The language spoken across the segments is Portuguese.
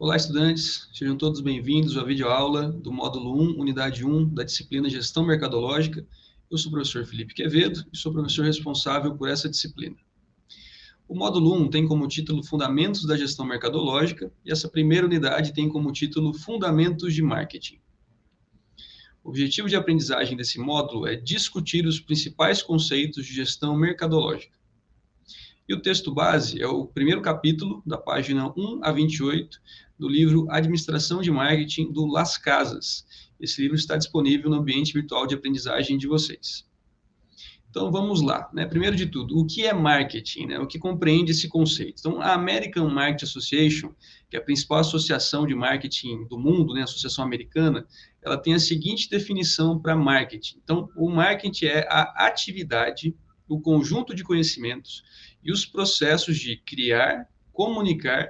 Olá, estudantes, sejam todos bem-vindos à videoaula do módulo 1, unidade 1, da disciplina Gestão Mercadológica. Eu sou o professor Felipe Quevedo e sou professor responsável por essa disciplina. O módulo 1 tem como título Fundamentos da Gestão Mercadológica e essa primeira unidade tem como título Fundamentos de Marketing. O objetivo de aprendizagem desse módulo é discutir os principais conceitos de gestão mercadológica. E o texto base é o primeiro capítulo, da página 1 a 28, do livro Administração de Marketing, do Las Casas. Esse livro está disponível no ambiente virtual de aprendizagem de vocês. Então, vamos lá. Primeiro de tudo, o que é marketing? O que compreende esse conceito? Então, a American Marketing Association, que é a principal associação de marketing do mundo, a associação americana, ela tem a seguinte definição para marketing. Então, o marketing é a atividade, o conjunto de conhecimentos e os processos de criar, comunicar,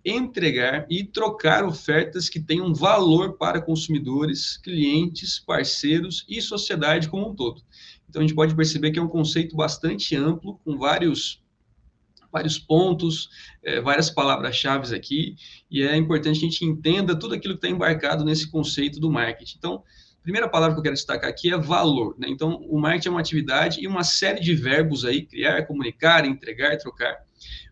entregar e trocar ofertas que tenham valor para consumidores, clientes, parceiros e sociedade como um todo. Então, a gente pode perceber que é um conceito bastante amplo, com vários pontos, várias palavras-chave aqui, e é importante que a gente entenda tudo aquilo que está embarcado nesse conceito do marketing. Então, a primeira palavra que eu quero destacar aqui é valor. Então, o marketing é uma atividade e uma série de verbos aí, criar, comunicar, entregar, trocar.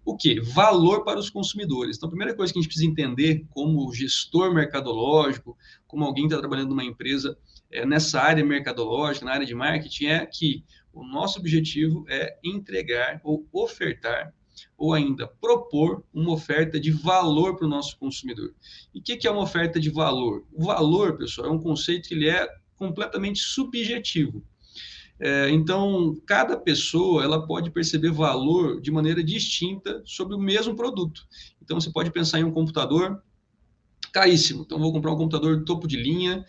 O quê? Valor para os consumidores. Então, a primeira coisa que a gente precisa entender como gestor mercadológico, como alguém que está trabalhando numa empresa nessa área mercadológica, na área de marketing, é que o nosso objetivo é entregar ou ofertar ou ainda propor uma oferta de valor para o nosso consumidor. E o que é uma oferta de valor? O valor, pessoal, é um conceito que ele é completamente subjetivo. Então, cada pessoa ela pode perceber valor de maneira distinta sobre o mesmo produto. Então, você pode pensar em um computador caríssimo. Então, vou comprar um computador topo de linha,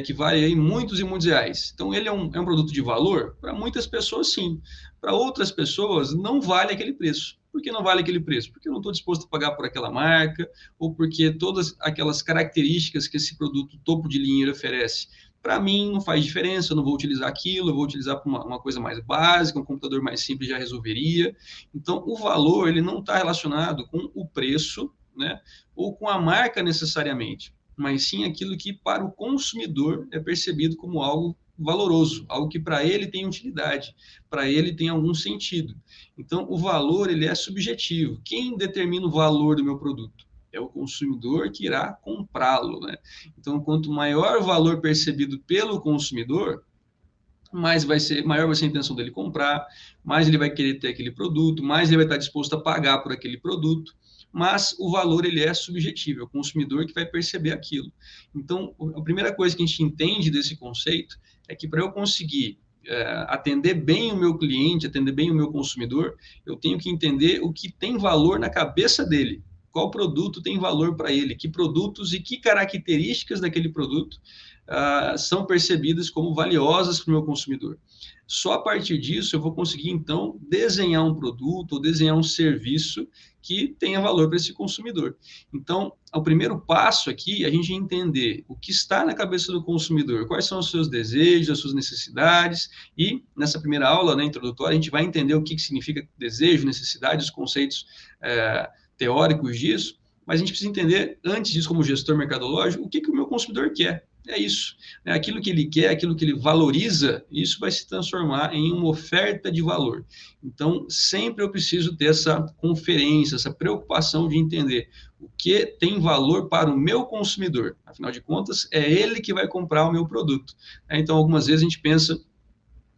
que vale aí muitos e muitos reais. Então, ele é um produto de valor? Para muitas pessoas, sim. Para outras pessoas, não vale aquele preço. Por que não vale aquele preço? Porque eu não estou disposto a pagar por aquela marca, ou porque todas aquelas características que esse produto topo de linha oferece, para mim não faz diferença, eu não vou utilizar aquilo, eu vou utilizar para uma coisa mais básica, um computador mais simples já resolveria. Então, o valor ele não está relacionado com o preço, ou com a marca necessariamente, mas sim aquilo que para o consumidor é percebido como algo valoroso, algo que para ele tem utilidade, para ele tem algum sentido. Então, o valor ele é subjetivo. Quem determina o valor do meu produto? É o consumidor que irá comprá-lo. Então, quanto maior o valor percebido pelo consumidor, maior vai ser a intenção dele comprar, mais ele vai querer ter aquele produto, mais ele vai estar disposto a pagar por aquele produto. Mas o valor ele é subjetivo, é o consumidor que vai perceber aquilo. Então, a primeira coisa que a gente entende desse conceito é que para eu conseguir atender bem o meu cliente, atender bem o meu consumidor, eu tenho que entender o que tem valor na cabeça dele. Qual produto tem valor para ele, que produtos e que características daquele produto são percebidas como valiosas para o meu consumidor. Só a partir disso eu vou conseguir, então, desenhar um produto ou desenhar um serviço que tenha valor para esse consumidor. Então, o primeiro passo aqui é a gente entender o que está na cabeça do consumidor, quais são os seus desejos, as suas necessidades, e nessa primeira aula, introdutória, a gente vai entender o que significa desejo, necessidade, os conceitos teóricos disso, mas a gente precisa entender, antes disso, como gestor mercadológico, o que o meu consumidor quer. É isso. Aquilo que ele quer, aquilo que ele valoriza, isso vai se transformar em uma oferta de valor. Então, sempre eu preciso ter essa conferência, essa preocupação de entender o que tem valor para o meu consumidor. Afinal de contas, é ele que vai comprar o meu produto. Então, algumas vezes a gente pensa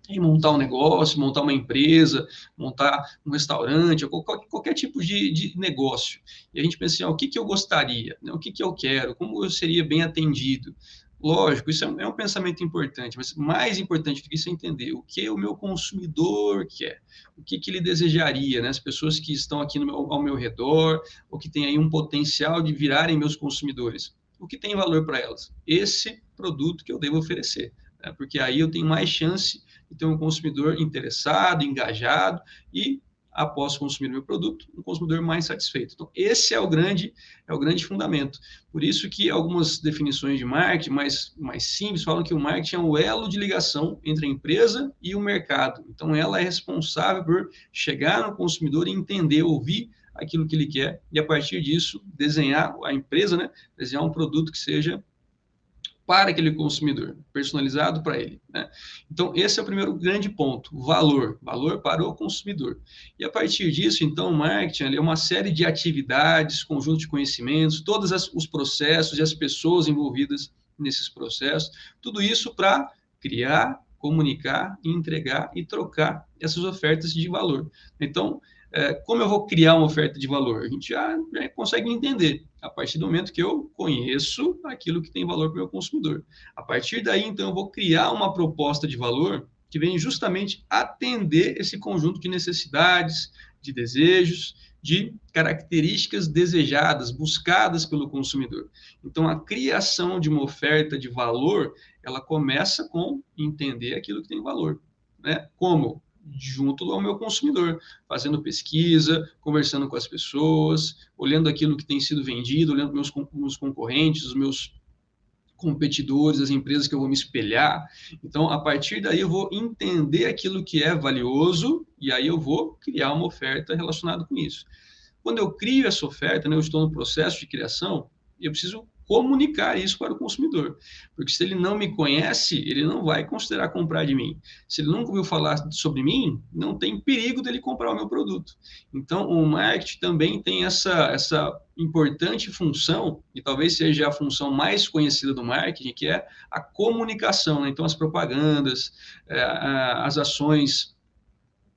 em montar um negócio, montar uma empresa, montar um restaurante, ou qualquer tipo de negócio. E a gente pensa assim, o que eu gostaria, o que eu quero, como eu seria bem atendido. Lógico, isso é um pensamento importante, mas mais importante do que isso é entender o que o meu consumidor quer, o que ele desejaria, As pessoas que estão aqui ao meu redor, ou que têm aí um potencial de virarem meus consumidores. O que tem valor para elas? Esse produto que eu devo oferecer, porque aí eu tenho mais chance de ter um consumidor interessado, engajado e, após consumir o meu produto, um consumidor mais satisfeito. Então, esse é o grande fundamento. Por isso que algumas definições de marketing mais simples falam que o marketing é um elo de ligação entre a empresa e o mercado. Então, ela é responsável por chegar no consumidor e entender, ouvir aquilo que ele quer e, a partir disso, desenhar a empresa, né? Desenhar um produto que seja para aquele consumidor, personalizado para ele, né? Então, esse é o primeiro grande ponto, valor para o consumidor. E a partir disso, então, o marketing é uma série de atividades, conjunto de conhecimentos, todos os processos e as pessoas envolvidas nesses processos, tudo isso para criar, comunicar, entregar e trocar essas ofertas de valor. Então, como eu vou criar uma oferta de valor? A gente já consegue entender a partir do momento que eu conheço aquilo que tem valor para o meu consumidor. A partir daí, então, eu vou criar uma proposta de valor que vem justamente atender esse conjunto de necessidades, de desejos, de características desejadas, buscadas pelo consumidor. Então, a criação de uma oferta de valor, ela começa com entender aquilo que tem valor, né? Como? Junto ao meu consumidor, fazendo pesquisa, conversando com as pessoas, olhando aquilo que tem sido vendido, olhando meus concorrentes, os meus competidores, as empresas que eu vou me espelhar. Então, a partir daí, eu vou entender aquilo que é valioso e aí eu vou criar uma oferta relacionada com isso. Quando eu crio essa oferta, né, eu estou no processo de criação, eu preciso comunicar isso para o consumidor, porque se ele não me conhece, ele não vai considerar comprar de mim. Se ele nunca ouviu falar sobre mim, não tem perigo dele comprar o meu produto. Então, o marketing também tem essa importante função, e talvez seja a função mais conhecida do marketing, que é a comunicação, né? Então, as propagandas, as ações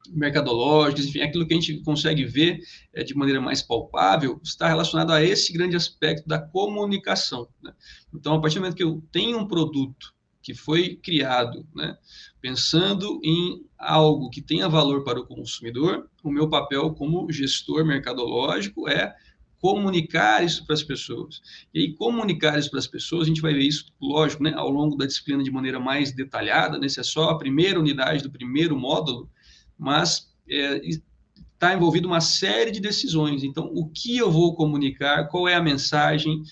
mercadológicas, enfim, aquilo que a gente consegue ver de maneira mais palpável, está relacionado a esse grande aspecto da comunicação, né? Então, a partir do momento que eu tenho um produto que foi criado, né, pensando em algo que tenha valor para o consumidor, o meu papel como gestor mercadológico é comunicar isso para as pessoas. E aí, comunicar isso para as pessoas, a gente vai ver isso, lógico, né, ao longo da disciplina de maneira mais detalhada, né, essa é só a primeira unidade do primeiro módulo, mas está envolvido uma série de decisões. Então, o que eu vou comunicar, qual é a mensagem,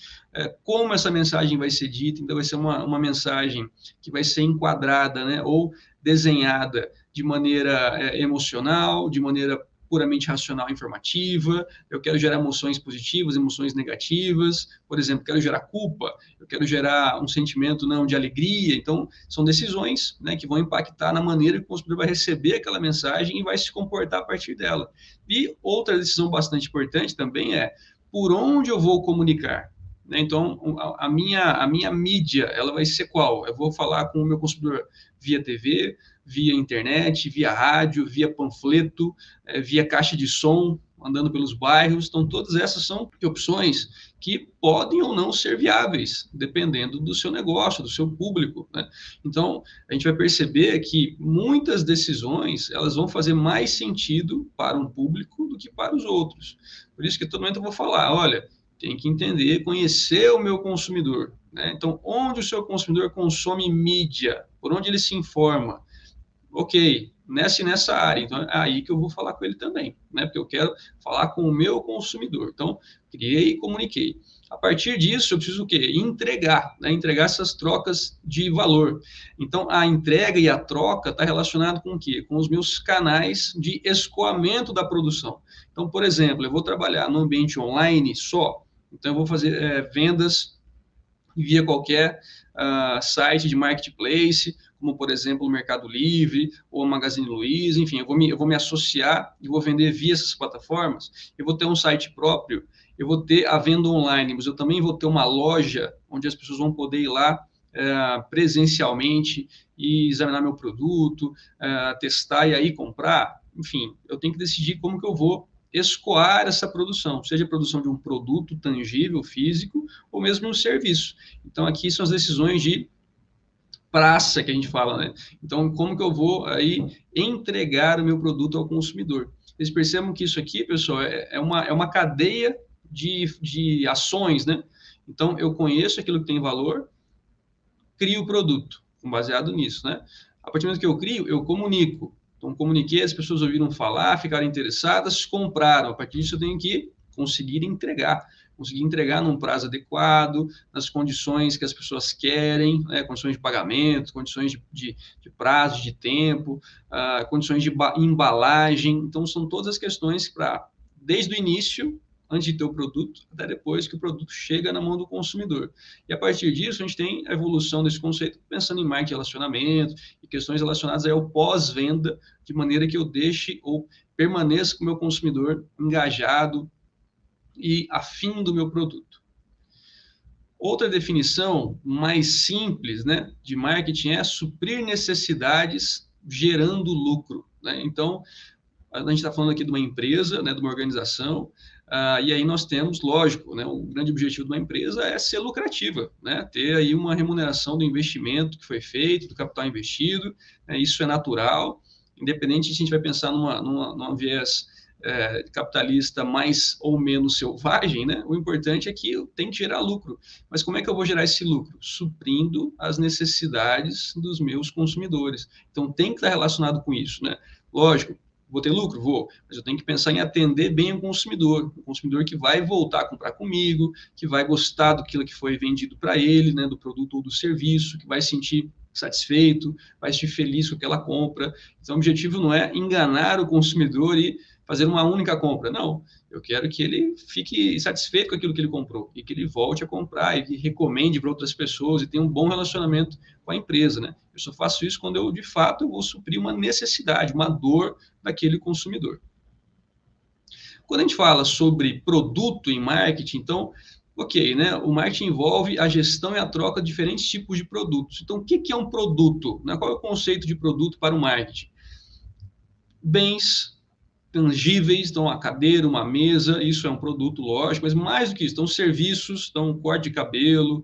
como essa mensagem vai ser dita. Então, vai ser uma mensagem que vai ser enquadrada, né, ou desenhada de maneira emocional, de maneira puramente racional e informativa. Eu quero gerar emoções positivas, emoções negativas. Por exemplo, quero gerar culpa, eu quero gerar um sentimento não de alegria. Então, são decisões, né, que vão impactar na maneira que o consumidor vai receber aquela mensagem e vai se comportar a partir dela. E outra decisão bastante importante também é por onde eu vou comunicar. Então, a minha mídia, ela vai ser qual? Eu vou falar com o meu consumidor via TV, via internet, via rádio, via panfleto, via caixa de som, andando pelos bairros. Então, todas essas são opções que podem ou não ser viáveis, dependendo do seu negócio, do seu público, né? Então, a gente vai perceber que muitas decisões, elas vão fazer mais sentido para um público do que para os outros. Por isso que todo momento eu vou falar, olha, tem que entender, conhecer o meu consumidor, né? Então, onde o seu consumidor consome mídia, por onde ele se informa, ok, nessa área, então é aí que eu vou falar com ele também, né? Porque eu quero falar com o meu consumidor. Então, criei e comuniquei. A partir disso, eu preciso o quê? Entregar, né? Entregar essas trocas de valor. Então, a entrega e a troca está relacionado com o quê? Com os meus canais de escoamento da produção. Então, por exemplo, eu vou trabalhar no ambiente online só, então eu vou fazer vendas via qualquer site de marketplace, como, por exemplo, o Mercado Livre ou a Magazine Luiza, enfim, eu vou me associar e vou vender via essas plataformas. Eu vou ter um site próprio, eu vou ter a venda online, mas eu também vou ter uma loja onde as pessoas vão poder ir lá presencialmente e examinar meu produto, testar e aí comprar. Enfim, eu tenho que decidir como que eu vou escoar essa produção, seja a produção de um produto tangível, físico, ou mesmo um serviço. Então, aqui são as decisões de praça que a gente fala, né? Então, como que eu vou aí entregar o meu produto ao consumidor? Vocês percebam que isso aqui, pessoal, é uma cadeia de ações, né? Então, eu conheço aquilo que tem valor, crio o produto, baseado nisso, né? A partir do momento que eu crio, eu comunico. Então, comuniquei, as pessoas ouviram falar, ficaram interessadas, compraram. A partir disso, eu tenho que conseguir entregar num prazo adequado, nas condições que as pessoas querem, né? Condições de pagamento, condições de prazo, de tempo, condições de embalagem. Então, são todas as questões para desde o início, antes de ter o produto, até depois que o produto chega na mão do consumidor. E a partir disso, a gente tem a evolução desse conceito, pensando em marketing de relacionamento e questões relacionadas ao pós-venda, de maneira que eu deixe ou permaneça com o meu consumidor engajado e afim do meu produto. Outra definição mais simples, né, de marketing é suprir necessidades gerando lucro, né? Então, a gente está falando aqui de uma empresa, né, de uma organização, e aí nós temos, lógico, né, o grande objetivo de uma empresa é ser lucrativa, né, ter aí uma remuneração do investimento que foi feito, do capital investido, né, isso é natural, independente se a gente vai pensar numa viés capitalista mais ou menos selvagem, né, o importante é que eu tenho que gerar lucro. Mas como é que eu vou gerar esse lucro? Suprindo as necessidades dos meus consumidores. Então tem que estar relacionado com isso, né? Lógico, vou ter lucro? Vou, mas eu tenho que pensar em atender bem o consumidor que vai voltar a comprar comigo, que vai gostar daquilo que foi vendido para ele, né, do produto ou do serviço, que vai se sentir satisfeito, vai se sentir feliz com aquela compra. Então, o objetivo não é enganar o consumidor e fazer uma única compra, não. Eu quero que ele fique satisfeito com aquilo que ele comprou e que ele volte a comprar e que recomende para outras pessoas e tenha um bom relacionamento com a empresa, né? Eu só faço isso quando eu, de fato, eu vou suprir uma necessidade, uma dor daquele consumidor. Quando a gente fala sobre produto em marketing, então, ok, né? O marketing envolve a gestão e a troca de diferentes tipos de produtos. Então, o que é um produto? Né? Qual é o conceito de produto para o marketing? Bens tangíveis, então a cadeira, uma mesa, isso é um produto, lógico, mas mais do que isso, então serviços, então um corte de cabelo,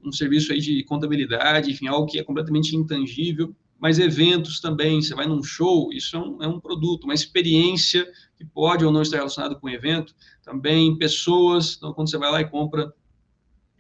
um serviço aí de contabilidade, enfim, algo que é completamente intangível, mas eventos também, você vai num show, isso é um produto, uma experiência que pode ou não estar relacionado com o evento, também pessoas, então quando você vai lá e compra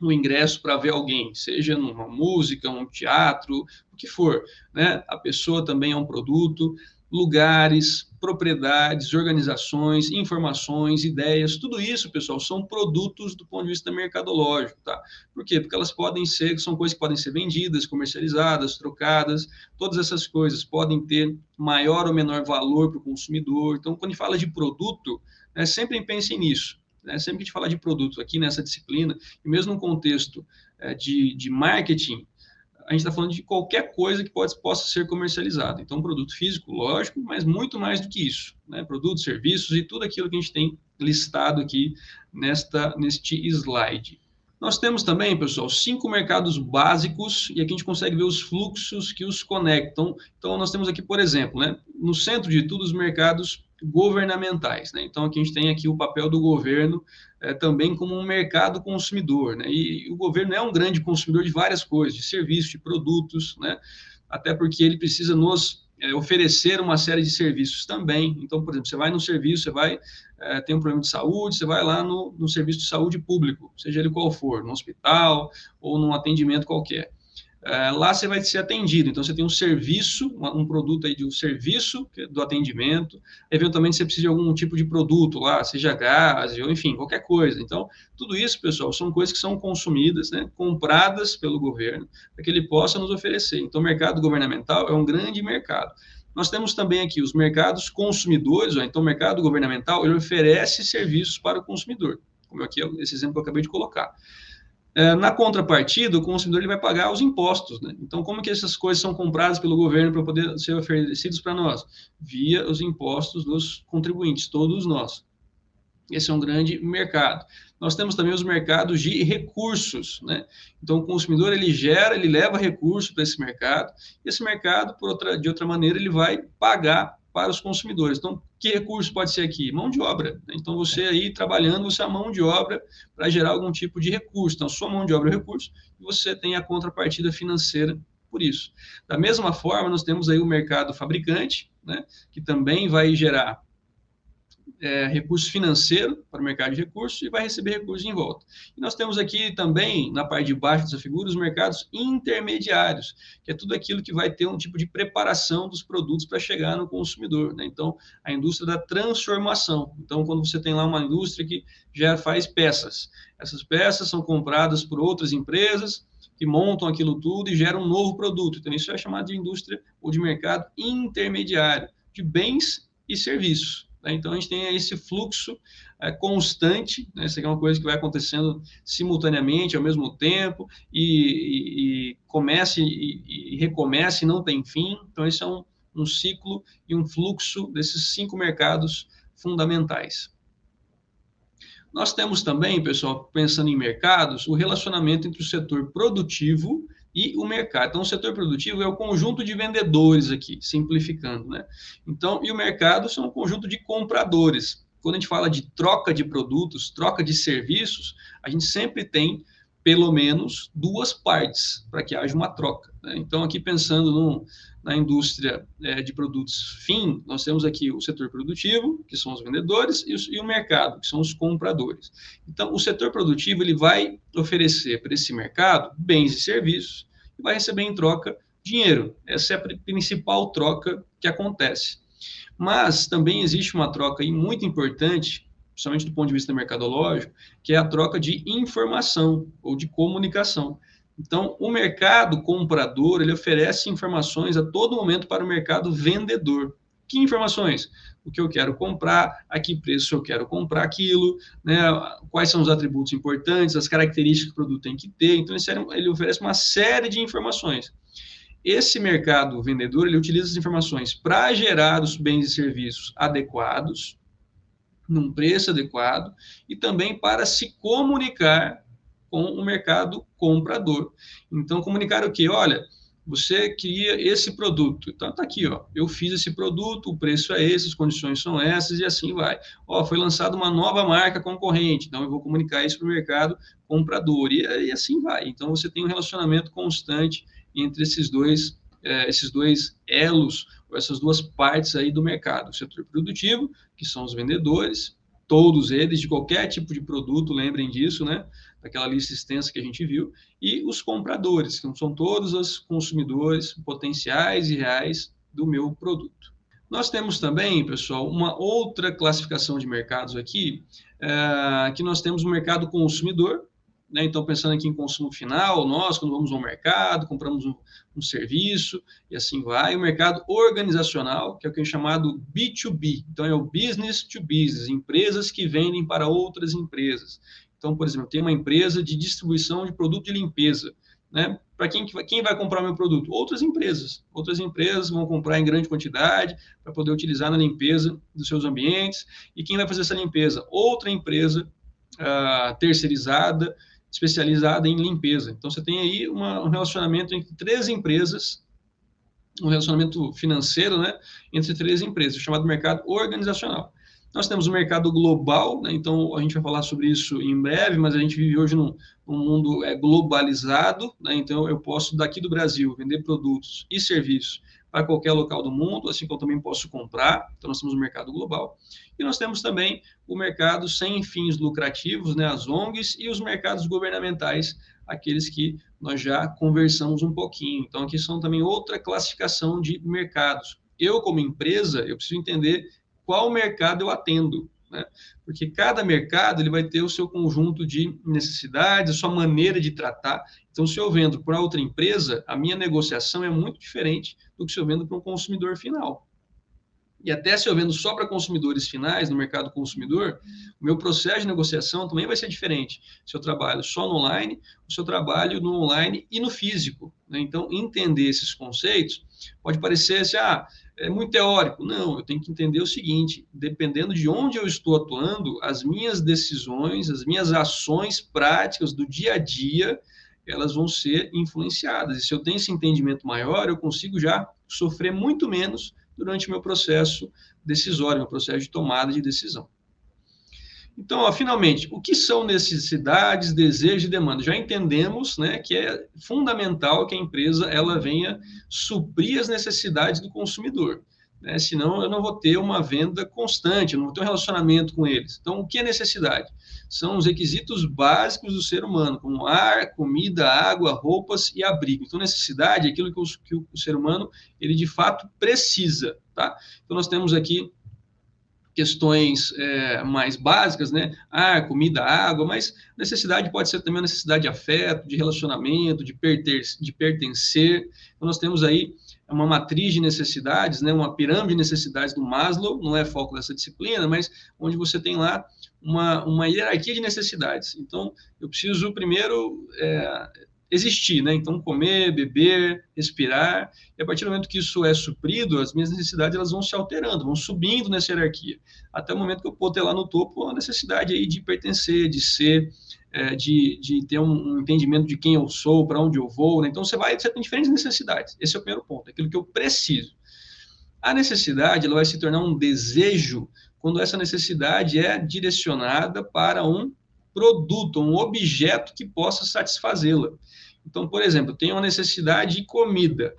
um ingresso para ver alguém, seja numa música, um teatro, o que for, né? A pessoa também é um produto, lugares, propriedades, organizações, informações, ideias, tudo isso, pessoal, são produtos do ponto de vista mercadológico, tá? Por quê? Porque elas podem ser, são coisas que podem ser vendidas, comercializadas, trocadas, todas essas coisas podem ter maior ou menor valor para o consumidor. Então, quando a gente fala de produto, né, sempre pensem nisso. Né? Sempre que a gente fala de produto aqui nessa disciplina, e mesmo no contexto de marketing, a gente está falando de qualquer coisa que possa ser comercializada. Então, produto físico, lógico, mas muito mais do que isso. Né? Produtos, serviços e tudo aquilo que a gente tem listado aqui neste slide. Nós temos também, pessoal, 5 mercados básicos e aqui a gente consegue ver os fluxos que os conectam. Então, nós temos aqui, por exemplo, né, no centro de tudo, os mercados governamentais. Né? Então, aqui a gente tem aqui o papel do governo também como um mercado consumidor. Né? E o governo é um grande consumidor de várias coisas, de serviços, de produtos, né? Até porque ele precisa nos oferecer uma série de serviços também. Então, por exemplo, você vai no serviço, você vai tem um problema de saúde, você vai lá no serviço de saúde público, seja ele qual for, no hospital ou num atendimento qualquer. Lá você vai ser atendido, então você tem um serviço, um produto aí de um serviço do atendimento, eventualmente você precisa de algum tipo de produto lá, seja gás, ou enfim, qualquer coisa. Então, tudo isso, pessoal, são coisas que são consumidas, né, compradas pelo governo, para que ele possa nos oferecer. Então, o mercado governamental é um grande mercado. Nós temos também aqui os mercados consumidores, então o mercado governamental, ele oferece serviços para o consumidor, como aqui esse exemplo que eu acabei de colocar. Na contrapartida, o consumidor ele vai pagar os impostos. Né? Então, como que essas coisas são compradas pelo governo para poder ser oferecidas para nós? Via os impostos dos contribuintes, todos nós. Esse é um grande mercado. Nós temos também os mercados de recursos, né? Então, o consumidor, ele leva recurso para esse mercado, e esse mercado, de outra maneira, ele vai pagar para os consumidores. Então, que recurso pode ser aqui? Mão de obra. Né? Então, você aí trabalhando, você é a mão de obra para gerar algum tipo de recurso. Então, sua mão de obra é recurso, e você tem a contrapartida financeira por isso. Da mesma forma, nós temos aí o mercado fabricante, né? Que também vai gerar recurso financeiro para o mercado de recursos e vai receber recursos em volta. E nós temos aqui também, na parte de baixo dessa figura, os mercados intermediários, que é tudo aquilo que vai ter um tipo de preparação dos produtos para chegar no consumidor. Né? Então, a indústria da transformação. Então, quando você tem lá uma indústria que já faz peças, essas peças são compradas por outras empresas que montam aquilo tudo e geram um novo produto. Então, isso é chamado de indústria ou de mercado intermediário, de bens e serviços. Né? Então, a gente tem esse fluxo constante, né? Isso aqui é uma coisa que vai acontecendo simultaneamente, ao mesmo tempo, e começa e recomeça e não tem fim. Então, esse é um ciclo e um fluxo desses 5 mercados fundamentais. Nós temos também, pessoal, pensando em mercados, o relacionamento entre o setor produtivo e o mercado. Então, o setor produtivo é o conjunto de vendedores aqui, simplificando, né? Então, e o mercado são um conjunto de compradores. Quando a gente fala de troca de produtos, troca de serviços, a gente sempre tem pelo menos 2 partes para que haja uma troca, né? Então, aqui pensando na indústria de produtos fim, nós temos aqui o setor produtivo, que são os vendedores, e o mercado, que são os compradores. Então, o setor produtivo ele vai oferecer para esse mercado bens e serviços e vai receber em troca dinheiro. Essa é a principal troca que acontece. Mas também existe uma troca aí muito importante, principalmente do ponto de vista mercadológico, que é a troca de informação ou de comunicação. Então, o mercado comprador, ele oferece informações a todo momento para o mercado vendedor. Que informações? O que eu quero comprar, a que preço eu quero comprar aquilo, né? Quais são os atributos importantes, as características que o produto tem que ter. Então, ele oferece uma série de informações. Esse mercado vendedor, ele utiliza as informações para gerar os bens e serviços adequados, num preço adequado, e também para se comunicar com o mercado comprador. Então, comunicar o quê? Olha, você queria esse produto. Então, está aqui, ó. Eu fiz esse produto, o preço é esse, as condições são essas, e assim vai. Ó, foi lançada uma nova marca concorrente, então eu vou comunicar isso para o mercado comprador, e assim vai. Então, você tem um relacionamento constante entre esses dois elos, ou essas 2 partes aí do mercado. O setor produtivo, que são os vendedores, todos eles, de qualquer tipo de produto, lembrem disso, né? Daquela lista extensa que a gente viu, e os compradores, que são todos os consumidores potenciais e reais do meu produto. Nós temos também, pessoal, uma outra classificação de mercados aqui, que nós temos o mercado consumidor, né? Então, pensando aqui em consumo final, nós, quando vamos ao mercado, compramos um serviço e assim vai. O mercado organizacional, que é o que é chamado B2B. Então, é o business to business, empresas que vendem para outras empresas. Então, por exemplo, tem uma empresa de distribuição de produto de limpeza, né? Para quem vai comprar meu produto? Outras empresas. Outras empresas vão comprar em grande quantidade para poder utilizar na limpeza dos seus ambientes. E quem vai fazer essa limpeza? Outra empresa terceirizada, especializada em limpeza. Então, você tem aí um relacionamento entre 3 empresas, um relacionamento financeiro, né, entre 3 empresas, chamado mercado organizacional. Nós temos o mercado global, né, então a gente vai falar sobre isso em breve, mas a gente vive hoje num mundo globalizado, né, então eu posso, daqui do Brasil, vender produtos e serviços para qualquer local do mundo, assim como eu também posso comprar. Então, nós temos o mercado global. E nós temos também o mercado sem fins lucrativos, né, as ONGs, e os mercados governamentais, aqueles que nós já conversamos um pouquinho. Então, aqui são também outra classificação de mercados. Eu, como empresa, eu preciso entender qual mercado eu atendo, né? Porque cada mercado ele vai ter o seu conjunto de necessidades, a sua maneira de tratar. Então, se eu vendo para outra empresa, a minha negociação é muito diferente do que se eu vendo para um consumidor final. E até se eu vendo só para consumidores finais, no mercado consumidor, o meu processo de negociação também vai ser diferente. Se eu trabalho só no online, ou se eu trabalho no online e no físico, né? Então, entender esses conceitos pode parecer assim, é muito teórico. Não, eu tenho que entender o seguinte, dependendo de onde eu estou atuando, as minhas decisões, as minhas ações práticas do dia a dia, elas vão ser influenciadas. E se eu tenho esse entendimento maior, eu consigo já sofrer muito menos durante o meu processo decisório, meu processo de tomada de decisão. Então, finalmente, o que são necessidades, desejos e demandas? Já entendemos, né, que é fundamental que a empresa ela venha suprir as necessidades do consumidor, né? Senão eu não vou ter uma venda constante, eu não vou ter um relacionamento com eles. Então, o que é necessidade? São os requisitos básicos do ser humano, como ar, comida, água, roupas e abrigo. Então, necessidade é aquilo que o ser humano, ele de fato precisa, tá? Então, nós temos aqui questões mais básicas, né? Comida, água, mas necessidade pode ser também a necessidade de afeto, de relacionamento, de pertencer. Então, nós temos aí uma matriz de necessidades, né, uma pirâmide de necessidades do Maslow, não é foco dessa disciplina, mas onde você tem lá uma hierarquia de necessidades. Então, eu preciso primeiro existir, né? Então, comer, beber, respirar, e a partir do momento que isso é suprido, as minhas necessidades elas vão se alterando, vão subindo nessa hierarquia, até o momento que eu vou ter lá no topo a necessidade aí de pertencer, de ser, de ter um entendimento de quem eu sou, para onde eu vou, né? Então, você tem diferentes necessidades. Esse é o primeiro ponto, aquilo que eu preciso. A necessidade ela vai se tornar um desejo quando essa necessidade é direcionada para um produto, um objeto que possa satisfazê-la. Então, por exemplo, eu tenho uma necessidade de comida.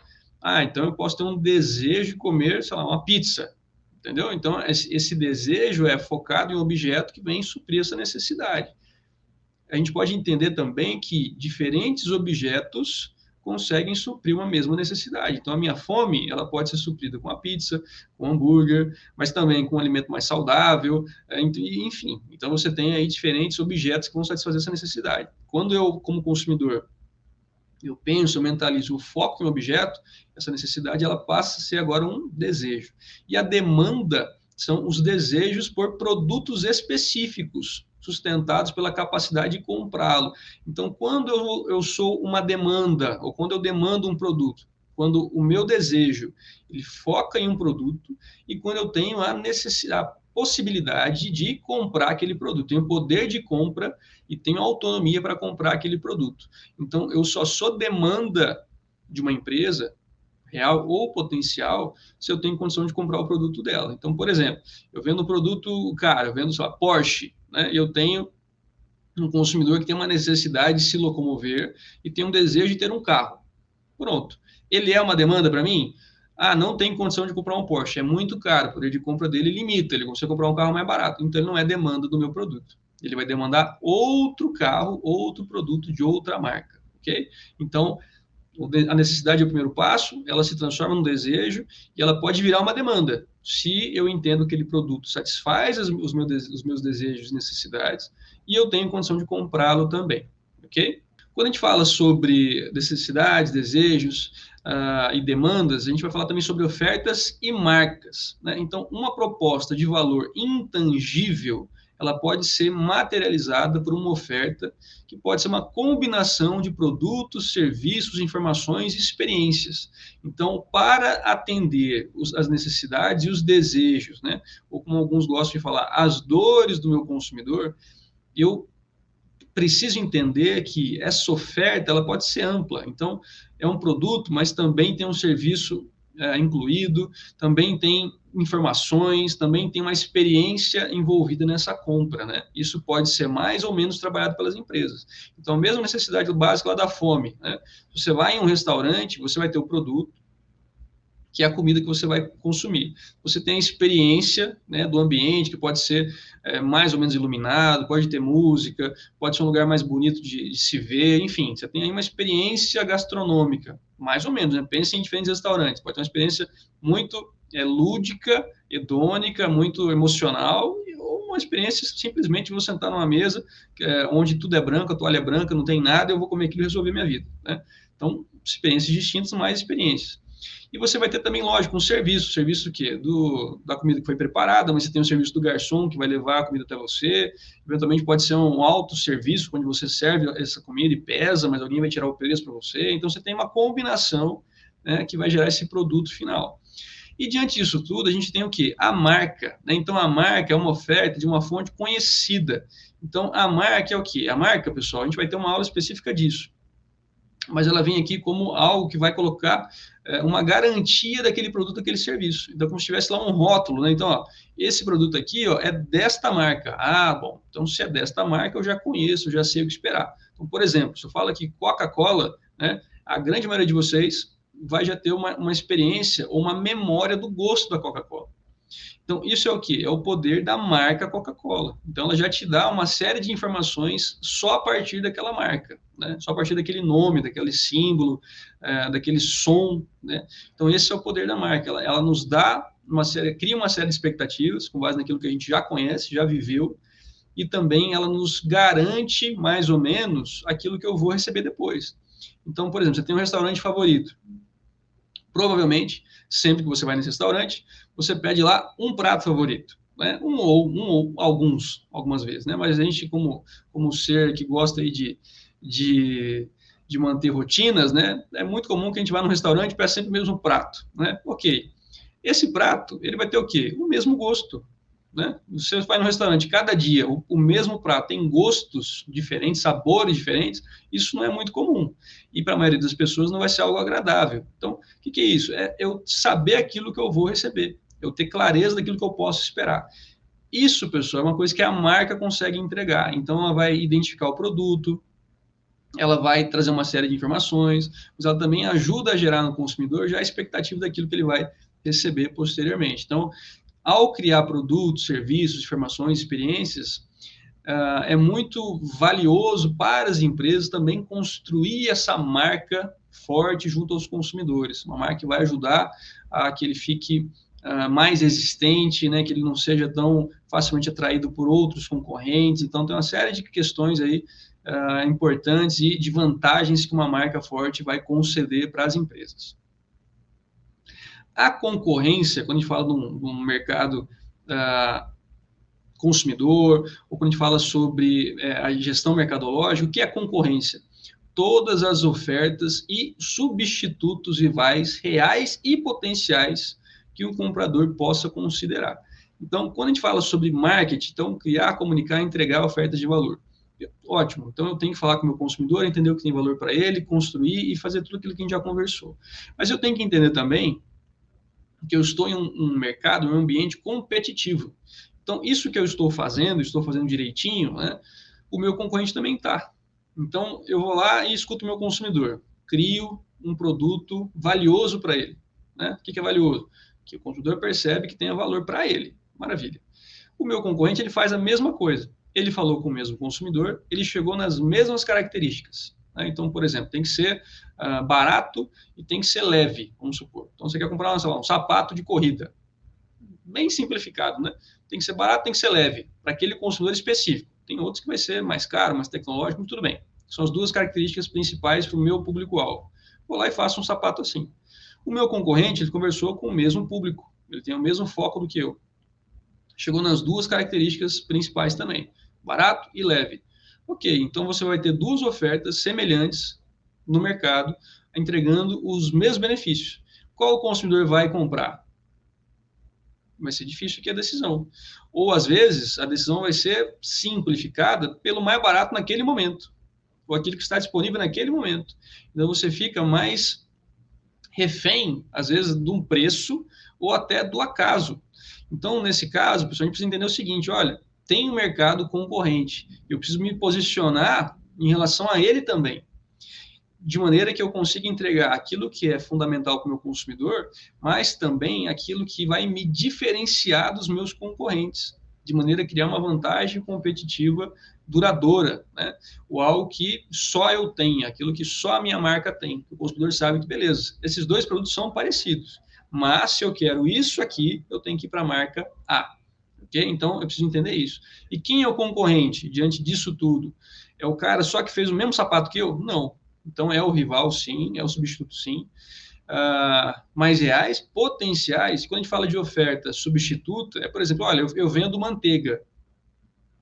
Então eu posso ter um desejo de comer, sei lá, uma pizza. Entendeu? Então, esse desejo é focado em um objeto que vem suprir essa necessidade. A gente pode entender também que diferentes objetos conseguem suprir uma mesma necessidade. Então, a minha fome, ela pode ser suprida com a pizza, com o hambúrguer, mas também com um alimento mais saudável, enfim. Então, você tem aí diferentes objetos que vão satisfazer essa necessidade. Quando eu, como consumidor, eu penso, eu mentalizo o foco em um objeto, essa necessidade, ela passa a ser agora um desejo. E a demanda são os desejos por produtos específicos, sustentados pela capacidade de comprá-lo. Então, quando eu sou uma demanda, ou quando eu demando um produto, quando o meu desejo ele foca em um produto, e quando eu tenho a necessidade, a possibilidade de comprar aquele produto, tenho poder de compra e tenho autonomia para comprar aquele produto. Então, eu só sou demanda de uma empresa, real ou potencial, se eu tenho condição de comprar o produto dela. Então, por exemplo, eu vendo um produto, eu vendo, sei lá, Porsche, né? Eu tenho um consumidor que tem uma necessidade de se locomover e tem um desejo de ter um carro. Pronto. Ele é uma demanda para mim? Não tem condição de comprar um Porsche, é muito caro, o poder de compra dele limita, ele consegue comprar um carro mais barato, então ele não é demanda do meu produto. Ele vai demandar outro carro, outro produto de outra marca, ok? Então, a necessidade é o primeiro passo, ela se transforma num desejo e ela pode virar uma demanda, se eu entendo que aquele produto satisfaz os meus desejos e necessidades e eu tenho condição de comprá-lo também, ok? Quando a gente fala sobre necessidades, desejos e demandas, a gente vai falar também sobre ofertas e marcas, né? Então, uma proposta de valor intangível, ela pode ser materializada por uma oferta que pode ser uma combinação de produtos, serviços, informações e experiências. Então, para atender as necessidades e os desejos, né? Ou como alguns gostam de falar, as dores do meu consumidor, eu preciso entender que essa oferta ela pode ser ampla. Então, é um produto, mas também tem um serviço incluído, também tem informações, também tem uma experiência envolvida nessa compra, né? Isso pode ser mais ou menos trabalhado pelas empresas. Então, a mesma necessidade básica lá da fome, né? Você vai em um restaurante, você vai ter o produto, que é a comida que você vai consumir. Você tem a experiência, né, do ambiente, que pode ser mais ou menos iluminado, pode ter música, pode ser um lugar mais bonito de se ver, enfim, você tem aí uma experiência gastronômica, mais ou menos, né? Pense em diferentes restaurantes, pode ter uma experiência muito lúdica, hedônica, muito emocional, ou uma experiência simplesmente de você sentar numa mesa onde tudo é branco, a toalha é branca, não tem nada, eu vou comer aquilo e resolver minha vida, né? Então, experiências distintas, mais experiências. E você vai ter também, lógico, um serviço que da comida que foi preparada, mas você tem o serviço do garçom que vai levar a comida até você, eventualmente pode ser um autosserviço, onde você serve essa comida e pesa, mas alguém vai tirar o preço para você, então você tem uma combinação, né, que vai gerar esse produto final. E diante disso tudo, a gente tem o quê? A marca, né? Então a marca é uma oferta de uma fonte conhecida. Então a marca é o quê? A marca, pessoal, a gente vai ter uma aula específica disso, mas ela vem aqui como algo que vai colocar uma garantia daquele produto, daquele serviço. Então, como se tivesse lá um rótulo, né? Então, esse produto aqui, é desta marca. Bom, então se é desta marca, eu já conheço, eu já sei o que esperar. Então, por exemplo, se eu falo aqui Coca-Cola, né? A grande maioria de vocês vai já ter uma experiência ou uma memória do gosto da Coca-Cola. Então, isso é o quê? É o poder da marca Coca-Cola. Então, ela já te dá uma série de informações só a partir daquela marca, né? Só a partir daquele nome, daquele símbolo, daquele som, né? Então, esse é o poder da marca. Ela nos dá cria uma série de expectativas com base naquilo que a gente já conhece, já viveu, e também ela nos garante, mais ou menos, aquilo que eu vou receber depois. Então, por exemplo, você tem um restaurante favorito. Provavelmente, sempre que você vai nesse restaurante, você pede lá um prato favorito, né? Ou algumas vezes, né? Mas a gente, como ser que gosta aí de, de manter rotinas, né? É muito comum que a gente vá no restaurante e peça sempre o mesmo prato, né? Ok. Esse prato, ele vai ter o quê? O mesmo gosto, né? Você vai no restaurante, cada dia o mesmo prato tem gostos diferentes, sabores diferentes, isso não é muito comum. E para a maioria das pessoas não vai ser algo agradável. Então, o que é isso? É eu saber aquilo que eu vou receber, eu ter clareza daquilo que eu posso esperar. Isso, pessoal, é uma coisa que a marca consegue entregar. Então, ela vai identificar o produto, ela vai trazer uma série de informações, mas ela também ajuda a gerar no consumidor já a expectativa daquilo que ele vai receber posteriormente. Então, ao criar produtos, serviços, informações, experiências, é muito valioso para as empresas também construir essa marca forte junto aos consumidores, uma marca que vai ajudar a que ele fique mais existente, né, que ele não seja tão facilmente atraído por outros concorrentes. Então, tem uma série de questões aí importantes e de vantagens que uma marca forte vai conceder para as empresas. A concorrência, quando a gente fala de um mercado consumidor, ou quando a gente fala sobre a gestão mercadológica, o que é concorrência? Todas as ofertas e substitutos rivais reais e potenciais que o comprador possa considerar. Então, quando a gente fala sobre marketing, então, criar, comunicar, entregar ofertas de valor. Ótimo, então eu tenho que falar com o meu consumidor, entender o que tem valor para ele, construir e fazer tudo aquilo que a gente já conversou. Mas eu tenho que entender também que eu estou em um mercado, em um ambiente competitivo. Então, isso que eu estou fazendo direitinho, né, o meu concorrente também está. Então, eu vou lá e escuto o meu consumidor, crio um produto valioso para ele. Né? O que é valioso? Que o consumidor percebe que tenha valor para ele. Maravilha. O meu concorrente ele faz a mesma coisa. Ele falou com o mesmo consumidor, ele chegou nas mesmas características. Né? Então, por exemplo, tem que ser barato e tem que ser leve, vamos supor. Então, você quer comprar um sapato de corrida. Bem simplificado, né? Tem que ser barato, tem que ser leve, para aquele consumidor específico. Tem outros que vai ser mais caro, mais tecnológico, tudo bem. São as duas características principais para o meu público-alvo. Vou lá e faço um sapato assim. O meu concorrente, ele conversou com o mesmo público, ele tem o mesmo foco do que eu. Chegou nas duas características principais também, barato e leve. Ok, então você vai ter duas ofertas semelhantes no mercado, entregando os mesmos benefícios. Qual o consumidor vai comprar? Vai ser difícil aqui a decisão. Ou, às vezes, a decisão vai ser simplificada pelo mais barato naquele momento, ou aquilo que está disponível naquele momento. Então, você fica mais refém, às vezes, de um preço ou até do acaso. Então, nesse caso, pessoal, a gente precisa entender o seguinte, olha, tem um mercado concorrente, eu preciso me posicionar em relação a ele também, de maneira que eu consiga entregar aquilo que é fundamental para o meu consumidor, mas também aquilo que vai me diferenciar dos meus concorrentes, de maneira a criar uma vantagem competitiva duradoura, né? Ou algo que só eu tenho, aquilo que só a minha marca tem. O consumidor sabe que, beleza, esses dois produtos são parecidos, mas se eu quero isso aqui, eu tenho que ir para a marca A. Okay? Então, eu preciso entender isso. E quem é o concorrente diante disso tudo? É o cara só que fez o mesmo sapato que eu? Não. Então, é o rival, sim, é o substituto, sim. Mais reais, potenciais. Quando a gente fala de oferta substituta, por exemplo, olha, eu vendo manteiga.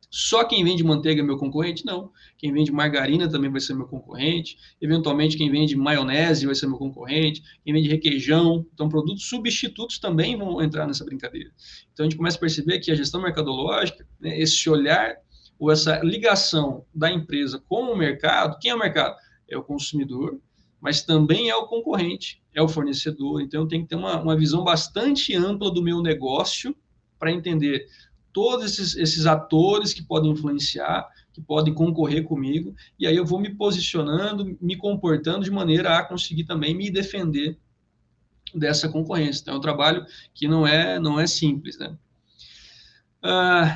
Só quem vende manteiga é meu concorrente? Não. Quem vende margarina também vai ser meu concorrente. Eventualmente, quem vende maionese vai ser meu concorrente. Quem vende requeijão. Então, produtos substitutos também vão entrar nessa brincadeira. Então, a gente começa a perceber que a gestão mercadológica, né, esse olhar ou essa ligação da empresa com o mercado, quem é o mercado? É o consumidor, mas também é o concorrente, é o fornecedor. Então, eu tenho que ter uma visão bastante ampla do meu negócio para entender todos esses atores que podem influenciar, que podem concorrer comigo, e aí eu vou me posicionando, me comportando de maneira a conseguir também me defender dessa concorrência. Então, é um trabalho que não é simples, né?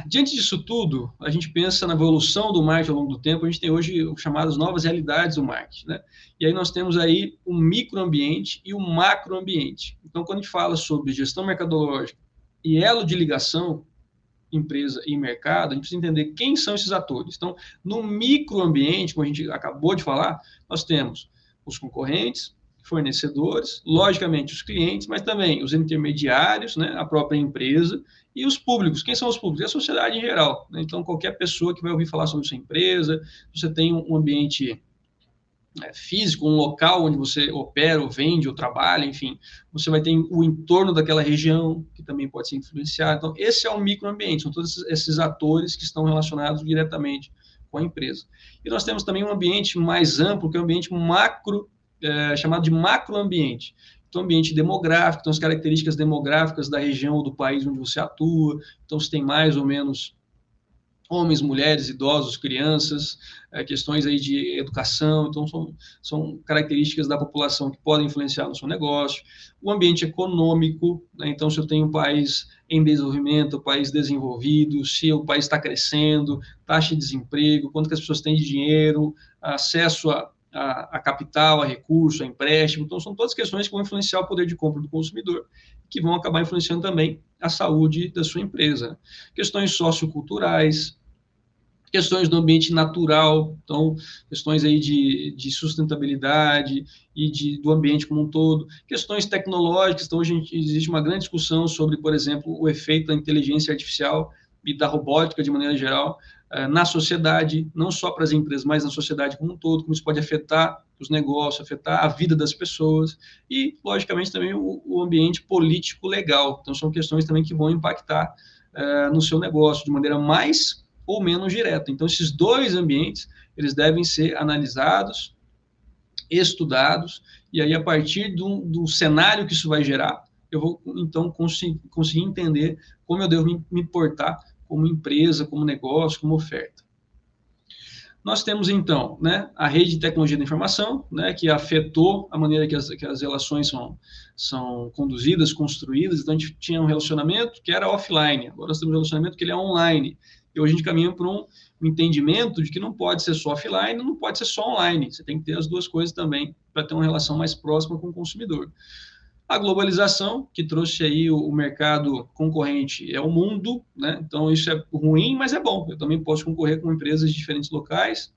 Diante disso tudo, a gente pensa na evolução do marketing ao longo do tempo, a gente tem hoje o chamadas novas realidades do marketing, né? E aí nós temos aí o microambiente e o macroambiente. Então, quando a gente fala sobre gestão mercadológica e elo de ligação, empresa e mercado, a gente precisa entender quem são esses atores. Então, no microambiente, como a gente acabou de falar, nós temos os concorrentes, fornecedores, logicamente os clientes, mas também os intermediários, né, a própria empresa e os públicos. Quem são os públicos? É a sociedade em geral, né? Então, qualquer pessoa que vai ouvir falar sobre sua empresa, você tem um ambiente físico, um local onde você opera, ou vende, ou trabalha, enfim, você vai ter o entorno daquela região, que também pode ser influenciado. Então, esse é o microambiente, são todos esses atores que estão relacionados diretamente com a empresa. E nós temos também um ambiente mais amplo, que é o ambiente macro, chamado de macroambiente. Então, ambiente demográfico, então as características demográficas da região ou do país onde você atua, então se tem mais ou menos homens, mulheres, idosos, crianças, questões aí de educação, então são características da população que podem influenciar no seu negócio. O ambiente econômico, né? Então se eu tenho um país em desenvolvimento, um país desenvolvido, se o país está crescendo, taxa de desemprego, quanto que as pessoas têm de dinheiro, acesso a capital, a recurso, a empréstimo, então são todas questões que vão influenciar o poder de compra do consumidor, que vão acabar influenciando também a saúde da sua empresa. Questões socioculturais, questões do ambiente natural, então, questões aí de sustentabilidade e do ambiente como um todo, questões tecnológicas, então, hoje existe uma grande discussão sobre, por exemplo, o efeito da inteligência artificial e da robótica, de maneira geral, na sociedade, não só para as empresas, mas na sociedade como um todo, como isso pode afetar os negócios, afetar a vida das pessoas e, logicamente, também o ambiente político-legal. Então, são questões também que vão impactar no seu negócio de maneira mais ou menos direta. Então, esses dois ambientes, eles devem ser analisados, estudados, e aí, a partir do cenário que isso vai gerar, eu vou, então, conseguir entender como eu devo me portar como empresa, como negócio, como oferta. Nós temos, então, né, a rede de tecnologia da informação, né, que afetou a maneira que as relações são conduzidas, construídas. Então, a gente tinha um relacionamento que era offline, agora nós temos um relacionamento que ele é online. E hoje a gente caminha para um entendimento de que não pode ser só offline, não pode ser só online. Você tem que ter as duas coisas também para ter uma relação mais próxima com o consumidor. A globalização, que trouxe aí o mercado concorrente, é o mundo, né? Então isso é ruim, mas é bom. Eu também posso concorrer com empresas de diferentes locais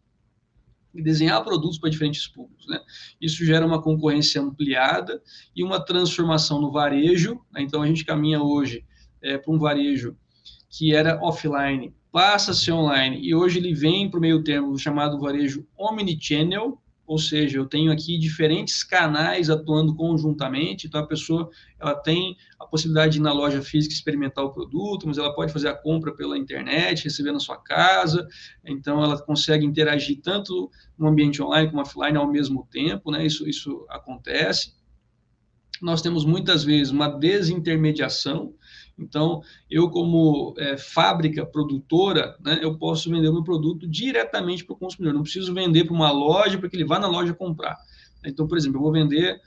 e desenhar produtos para diferentes públicos, né? Isso gera uma concorrência ampliada e uma transformação no varejo, né? Então a gente caminha hoje para um varejo que era offline, passa a ser online, e hoje ele vem para o meio termo chamado varejo omnichannel, ou seja, eu tenho aqui diferentes canais atuando conjuntamente, então a pessoa ela tem a possibilidade de ir na loja física experimentar o produto, mas ela pode fazer a compra pela internet, receber na sua casa, então ela consegue interagir tanto no ambiente online como offline ao mesmo tempo, né? Isso acontece. Nós temos muitas vezes uma desintermediação, então eu como fábrica produtora, né, eu posso vender o meu produto diretamente para o consumidor, não preciso vender para uma loja para que ele vá na loja comprar. Então, por exemplo, eu vou vender,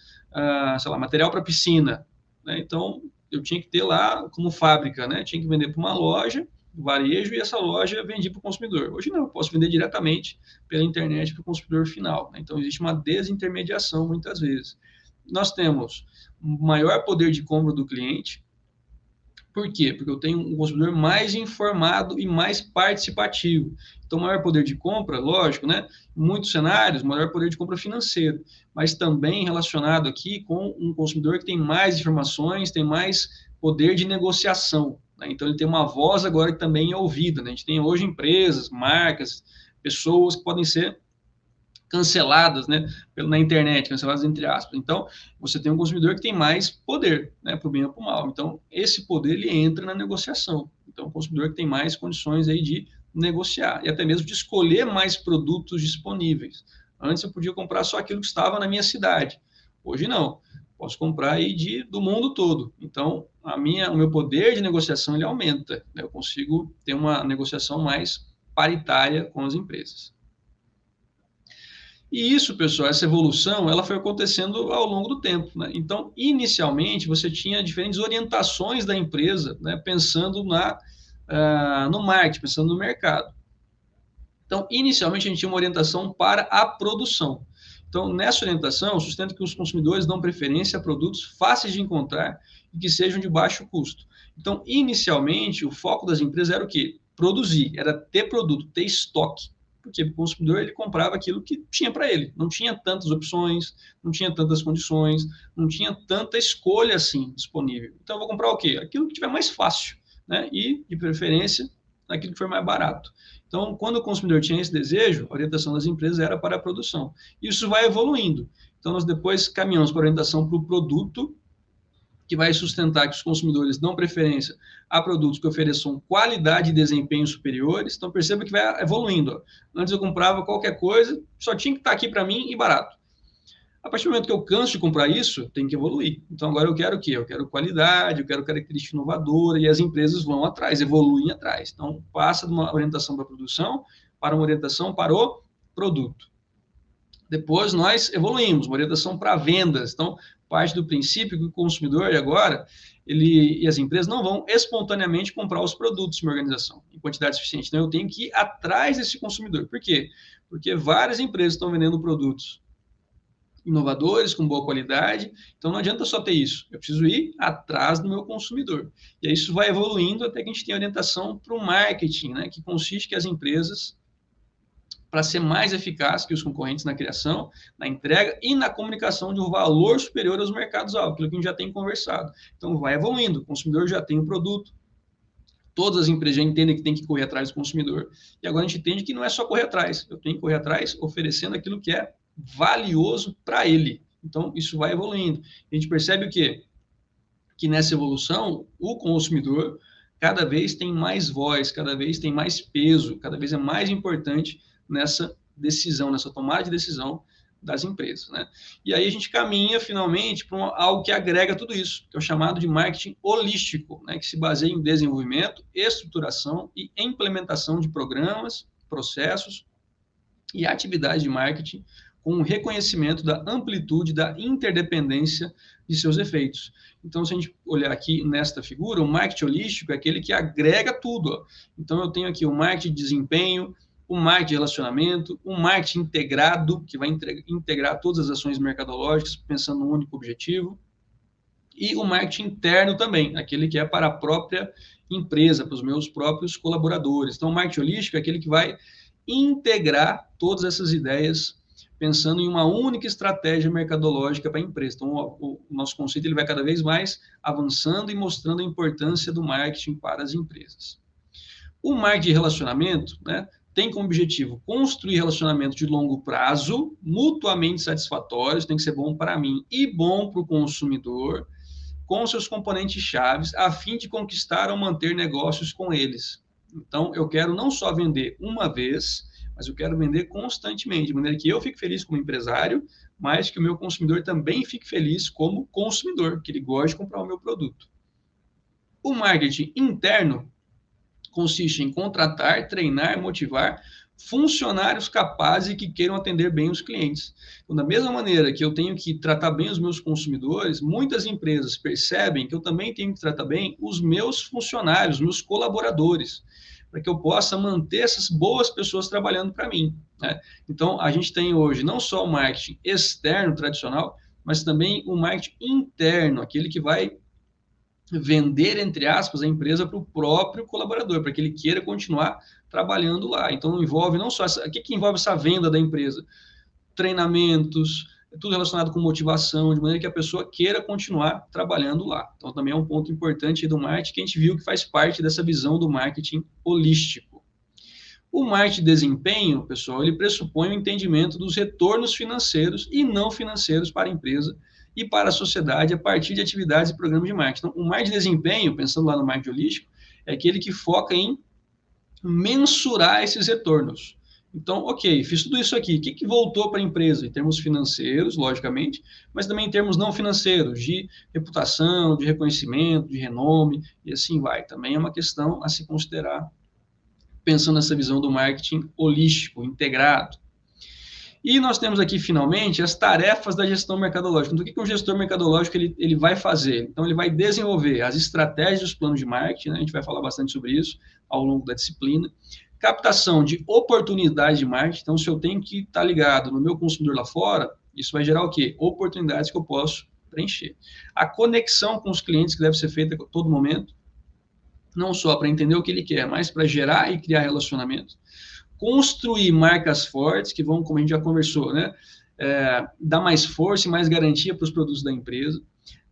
sei lá, material para piscina, né, então eu tinha que ter lá como fábrica, né, tinha que vender para uma loja, varejo, e essa loja vendia para o consumidor. Hoje não, eu posso vender diretamente pela internet para o consumidor final, né? Então existe uma desintermediação muitas vezes. Nós temos maior poder de compra do cliente. Por quê? Porque eu tenho um consumidor mais informado e mais participativo. Então, maior poder de compra, lógico, né? Em muitos cenários, maior poder de compra financeiro, mas também relacionado aqui com um consumidor que tem mais informações, tem mais poder de negociação, né? Então, ele tem uma voz agora que também é ouvida, né? A gente tem hoje empresas, marcas, pessoas que podem ser canceladas, né, na internet, canceladas entre aspas. Então, você tem um consumidor que tem mais poder, né, para o bem ou para o mal. Então, esse poder ele entra na negociação. Então, o consumidor que tem mais condições aí de negociar e até mesmo de escolher mais produtos disponíveis. Antes eu podia comprar só aquilo que estava na minha cidade. Hoje não. Posso comprar aí do mundo todo. Então, o meu poder de negociação ele aumenta, né? Eu consigo ter uma negociação mais paritária com as empresas. E isso, pessoal, essa evolução, ela foi acontecendo ao longo do tempo, né? Então, inicialmente, você tinha diferentes orientações da empresa, né, pensando no marketing, pensando no mercado. Então, inicialmente, a gente tinha uma orientação para a produção. Então, nessa orientação, sustenta que os consumidores dão preferência a produtos fáceis de encontrar e que sejam de baixo custo. Então, inicialmente, o foco das empresas era o quê? Produzir, era ter produto, ter estoque. Porque o consumidor ele comprava aquilo que tinha para ele, não tinha tantas opções, não tinha tantas condições, não tinha tanta escolha assim disponível. Então eu vou comprar o quê? Aquilo que tiver mais fácil, né? E de preferência aquilo que for mais barato. Então, quando o consumidor tinha esse desejo, a orientação das empresas era para a produção. Isso vai evoluindo. Então, nós depois caminhamos para a orientação para o produto, que vai sustentar que os consumidores dão preferência a produtos que ofereçam qualidade e desempenho superiores. Então, perceba que vai evoluindo. Ó. Antes eu comprava qualquer coisa, só tinha que estar aqui para mim e barato. A partir do momento que eu canso de comprar isso, tem que evoluir. Então, agora eu quero o quê? Eu quero qualidade, eu quero característica inovadora, e as empresas vão atrás, evoluem atrás. Então, passa de uma orientação para a produção para uma orientação para o produto. Depois, nós evoluímos, uma orientação para vendas. Então, parte do princípio que o consumidor agora, ele e as empresas não vão espontaneamente comprar os produtos de uma organização em quantidade suficiente. Então, eu tenho que ir atrás desse consumidor. Por quê? Porque várias empresas estão vendendo produtos inovadores, com boa qualidade, então não adianta só ter isso, eu preciso ir atrás do meu consumidor. E aí isso vai evoluindo até que a gente tem orientação para o marketing, né, que consiste que as empresas, para ser mais eficaz que os concorrentes na criação, na entrega e na comunicação de um valor superior aos mercados-alvo, aquilo que a gente já tem conversado. Então vai evoluindo, o consumidor já tem o produto, todas as empresas já entendem que tem que correr atrás do consumidor, e agora a gente entende que não é só correr atrás, eu tenho que correr atrás oferecendo aquilo que é valioso para ele. Então, isso vai evoluindo. A gente percebe o quê? Que nessa evolução, o consumidor cada vez tem mais voz, cada vez tem mais peso, cada vez é mais importante nessa decisão, nessa tomada de decisão das empresas, né? E aí a gente caminha finalmente para algo que agrega tudo isso, que é o chamado de marketing holístico, né? Que se baseia em desenvolvimento, estruturação e implementação de programas, processos e atividades de marketing com o reconhecimento da amplitude, da interdependência de seus efeitos. Então, se a gente olhar aqui nesta figura, o marketing holístico é aquele que agrega tudo. Ó. Então, eu tenho aqui o marketing de desempenho, o marketing de relacionamento, o marketing integrado, que vai integrar todas as ações mercadológicas, pensando num único objetivo, e o marketing interno também, aquele que é para a própria empresa, para os meus próprios colaboradores. Então, o marketing holístico é aquele que vai integrar todas essas ideias pensando em uma única estratégia mercadológica para a empresa. Então, o nosso conceito ele vai cada vez mais avançando e mostrando a importância do marketing para as empresas. O marketing de relacionamento, né, tem como objetivo construir relacionamento de longo prazo, mutuamente satisfatórios, tem que ser bom para mim e bom para o consumidor, com seus componentes chaves, a fim de conquistar ou manter negócios com eles. Então, eu quero não só vender uma vez, mas eu quero vender constantemente, de maneira que eu fique feliz como empresário, mas que o meu consumidor também fique feliz como consumidor, que ele goste de comprar o meu produto. O marketing interno consiste em contratar, treinar, motivar funcionários capazes e que queiram atender bem os clientes. Então, da mesma maneira que eu tenho que tratar bem os meus consumidores, muitas empresas percebem que eu também tenho que tratar bem os meus funcionários, meus colaboradores, para que eu possa manter essas boas pessoas trabalhando para mim. Né? Então, a gente tem hoje não só o marketing externo tradicional, mas também o marketing interno, aquele que vai vender, entre aspas, a empresa para o próprio colaborador, para que ele queira continuar trabalhando lá. Então, envolve não só o que envolve essa venda da empresa? Treinamentos, tudo relacionado com motivação, de maneira que a pessoa queira continuar trabalhando lá. Então, também é um ponto importante do marketing que a gente viu que faz parte dessa visão do marketing holístico. O marketing de desempenho, pessoal, ele pressupõe o entendimento dos retornos financeiros e não financeiros para a empresa e para a sociedade a partir de atividades e programas de marketing. Então, o marketing de desempenho, pensando lá no marketing holístico, é aquele que foca em mensurar esses retornos. Então, ok, fiz tudo isso aqui. O que voltou para a empresa? Em termos financeiros, logicamente, mas também em termos não financeiros, de reputação, de reconhecimento, de renome, e assim vai. Também é uma questão a se considerar, pensando nessa visão do marketing holístico, integrado. E nós temos aqui, finalmente, as tarefas da gestão mercadológica. Então, o que um gestor mercadológico ele vai fazer? Então, ele vai desenvolver as estratégias dos planos de marketing, né? A gente vai falar bastante sobre isso ao longo da disciplina. Captação de oportunidades de marketing. Então, se eu tenho que estar ligado no meu consumidor lá fora, isso vai gerar o quê? Oportunidades que eu posso preencher. A conexão com os clientes, que deve ser feita a todo momento, não só para entender o que ele quer, mas para gerar e criar relacionamento. construir marcas fortes que vão, como a gente já conversou, né, dar mais força e mais garantia para os produtos da empresa,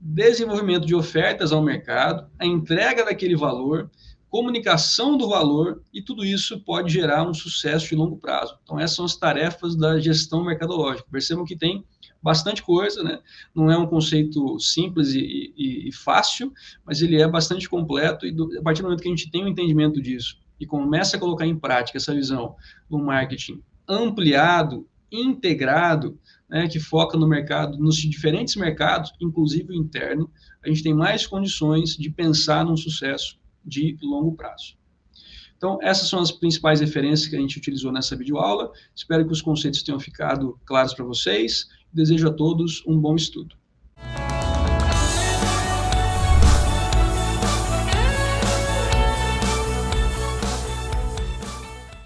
desenvolvimento de ofertas ao mercado, a entrega daquele valor, comunicação do valor, e tudo isso pode gerar um sucesso de longo prazo. Então, essas são as tarefas da gestão mercadológica. Percebam que tem bastante coisa, né? Não é um conceito simples e fácil, mas ele é bastante completo, e a partir do momento que a gente tem um entendimento disso e começa a colocar em prática essa visão do marketing ampliado, integrado, né, que foca no mercado, nos diferentes mercados, inclusive o interno, a gente tem mais condições de pensar num sucesso de longo prazo. Então, essas são as principais referências que a gente utilizou nessa videoaula. Espero que os conceitos tenham ficado claros para vocês. Desejo a todos um bom estudo.